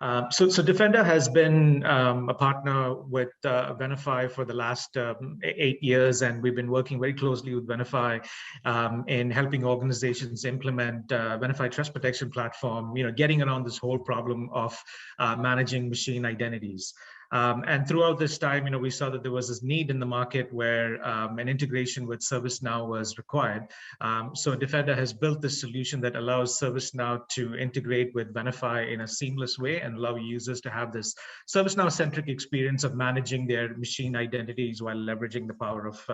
So Difenda has been a partner with Venafi for the last 8 years, and we've been working very closely with Venafi in helping organizations implement Venafi Trust Protection Platform, getting around this whole problem of managing machine identities. And throughout this time, we saw that there was this need in the market where an integration with ServiceNow was required. So Difenda has built this solution that allows ServiceNow to integrate with Venafi in a seamless way and allow users to have this ServiceNow-centric experience of managing their machine identities while leveraging the power of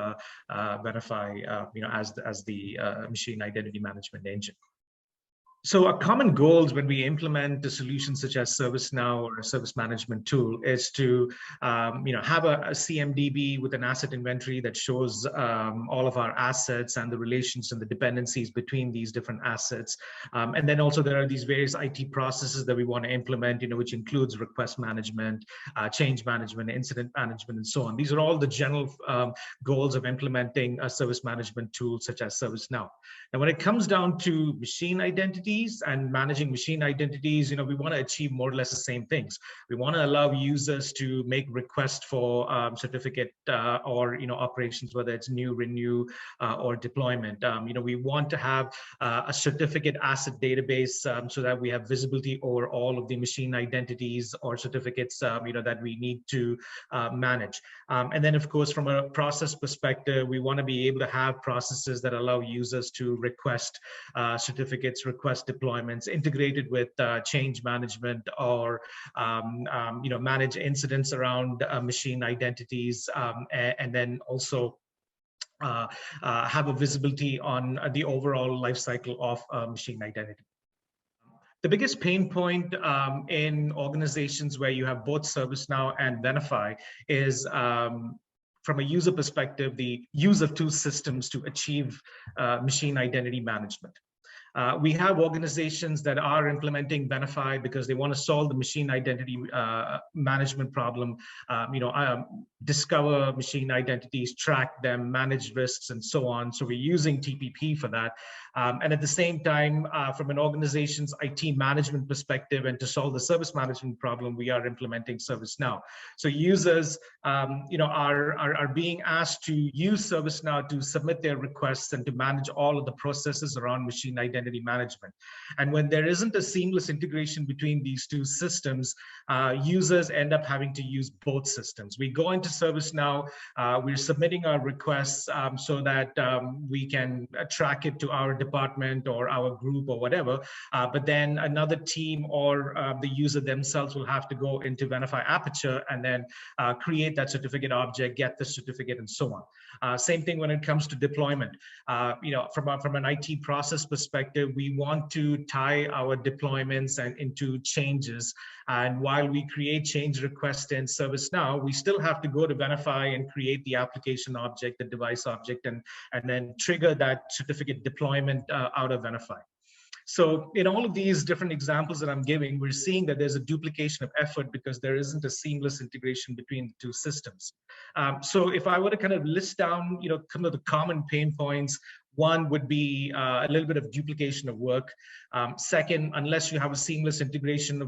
Venafi, as the machine identity management engine. So our common goals when we implement a solution such as ServiceNow or a service management tool is to, have a CMDB with an asset inventory that shows all of our assets and the relations and the dependencies between these different assets. And then also there are these various IT processes that we want to implement, which includes request management, change management, incident management, and so on. These are all the general goals of implementing a service management tool such as ServiceNow. And when it comes down to machine identities and managing machine identities, we want to achieve more or less the same things. We want to allow users to make requests for certificate or operations, whether it's new, renew, or deployment. We want to have a certificate asset database so that we have visibility over all of the machine identities or certificates that we need to manage. And then, of course, from a process perspective, we want to be able to have processes that allow users to request certificates, request deployments integrated with change management or manage incidents around machine identities, and then also have a visibility on the overall life cycle of machine identity. The biggest pain point in organizations where you have both ServiceNow and Venafi is from a user perspective, the use of two systems to achieve machine identity management. We have organizations that are implementing Venafi because they want to solve the machine identity management problem, discover machine identities, track them, manage risks, and so on. So we're using TPP for that. And at the same time, from an organization's IT management perspective and to solve the service management problem, we are implementing ServiceNow. So users, are being asked to use ServiceNow to submit their requests and to manage all of the processes around machine identity management. And when there isn't a seamless integration between these two systems, users end up having to use both systems. We go into ServiceNow, we're submitting our requests so that we can track it to our department or our group or whatever, but then another team or the user themselves will have to go into Venafi Aperture and then create that certificate object, get the certificate, and so on. Same thing when it comes to deployment. From an IT process perspective, we want to tie our deployments into changes. And while we create change requests in ServiceNow, we still have to go to Venafi and create the application object, the device object, and then trigger that certificate deployment out of Venafi. So in all of these different examples that I'm giving, we're seeing that there's a duplication of effort because there isn't a seamless integration between the two systems. So if I were to kind of list down, some of the common pain points, one would be a little bit of duplication of work. Second, unless you have a seamless integration,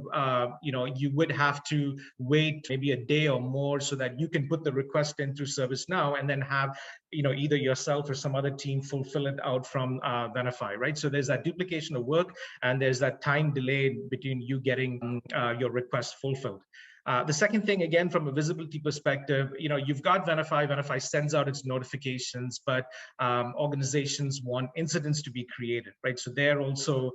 you would have to wait maybe a day or more so that you can put the request in through ServiceNow and then have either yourself or some other team fulfill it out from Venafi, right? So there's that duplication of work and there's that time delay between you getting your request fulfilled. The second thing, again, from a visibility perspective, you've got Venafi. Venafi sends out its notifications, but organizations want incidents to be created, right? So there also,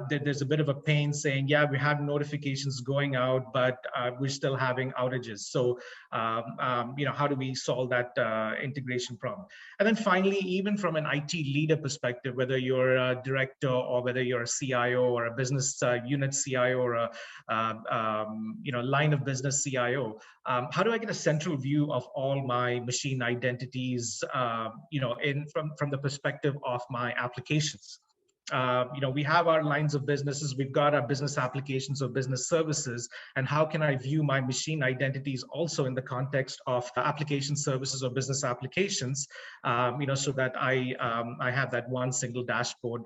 there's a bit of a pain saying, yeah, we have notifications going out, but we're still having outages. So, how do we solve that integration problem? And then finally, even from an IT leader perspective, whether you're a director or whether you're a CIO or a business unit CIO or a line of business CIO, how do I get a central view of all my machine identities, from the perspective of my applications? we have our lines of businesses, we've got our business applications or business services, and how can I view my machine identities also in the context of application services or business applications, so that I have that one single dashboard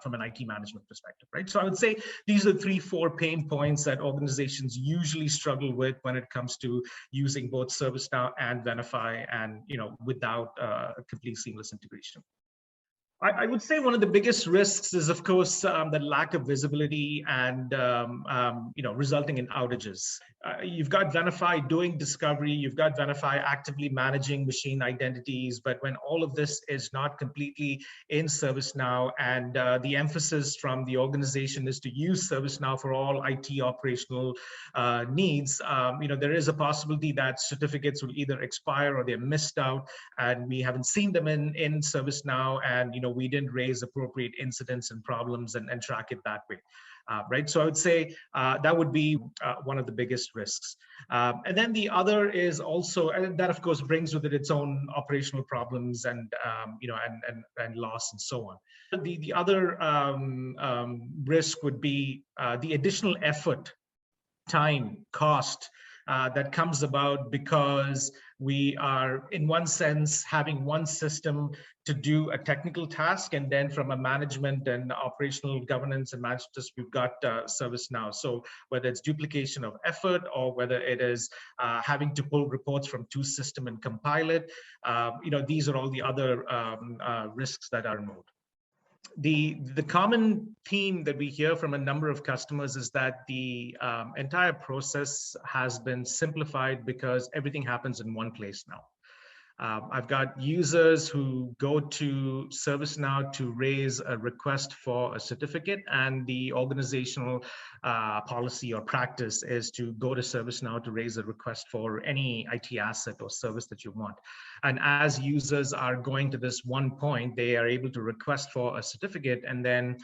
from an IT management perspective, right? So I would say these are 3-4 pain points that organizations usually struggle with when it comes to using both ServiceNow and Venafi, and without a complete seamless integration. I would say one of the biggest risks is, of course, the lack of visibility and resulting in outages. You've got Venafi doing discovery, you've got Venafi actively managing machine identities, but when all of this is not completely in ServiceNow, and the emphasis from the organization is to use ServiceNow for all IT operational needs, there is a possibility that certificates will either expire or they're missed out, and we haven't seen them in ServiceNow, and we didn't raise appropriate incidents and problems and track it that way. Right. So I would say that would be one of the biggest risks. And then the other is also, and that of course brings with it its own operational problems and loss and so on. The other risk would be the additional effort, time, cost that comes about because we are, in one sense, having one system to do a technical task, and then from a management and operational governance and management, we've got ServiceNow. So whether it's duplication of effort or whether it is having to pull reports from two systems and compile it, these are all the other risks that are involved. The common theme that we hear from a number of customers is that the entire process has been simplified because everything happens in one place now. I've got users who go to ServiceNow to raise a request for a certificate, and the organizational policy or practice is to go to ServiceNow to raise a request for any IT asset or service that you want. And as users are going to this one point, they are able to request for a certificate, and then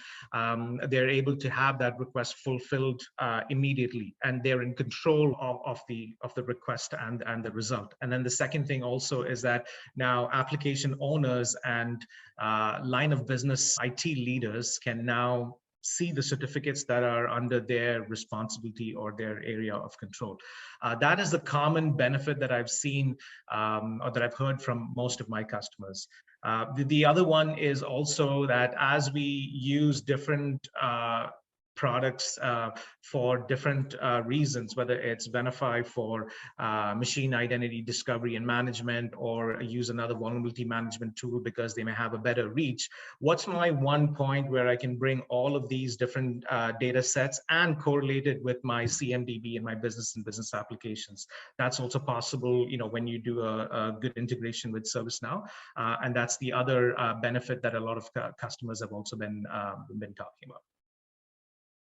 they're able to have that request fulfilled immediately, and they're in control of the request and the result. And then the second thing also is that now application owners and line of business IT leaders can now see the certificates that are under their responsibility or their area of control. That is the common benefit that I've seen or that I've heard from most of my customers. The other one is also that as we use different products for different reasons, whether it's Venafi for machine identity discovery and management, or use another vulnerability management tool because they may have a better reach. What's my one point where I can bring all of these different data sets and correlate it with my CMDB and my business and business applications? That's also possible, when you do a good integration with ServiceNow, and that's the other benefit that a lot of customers have also been talking about.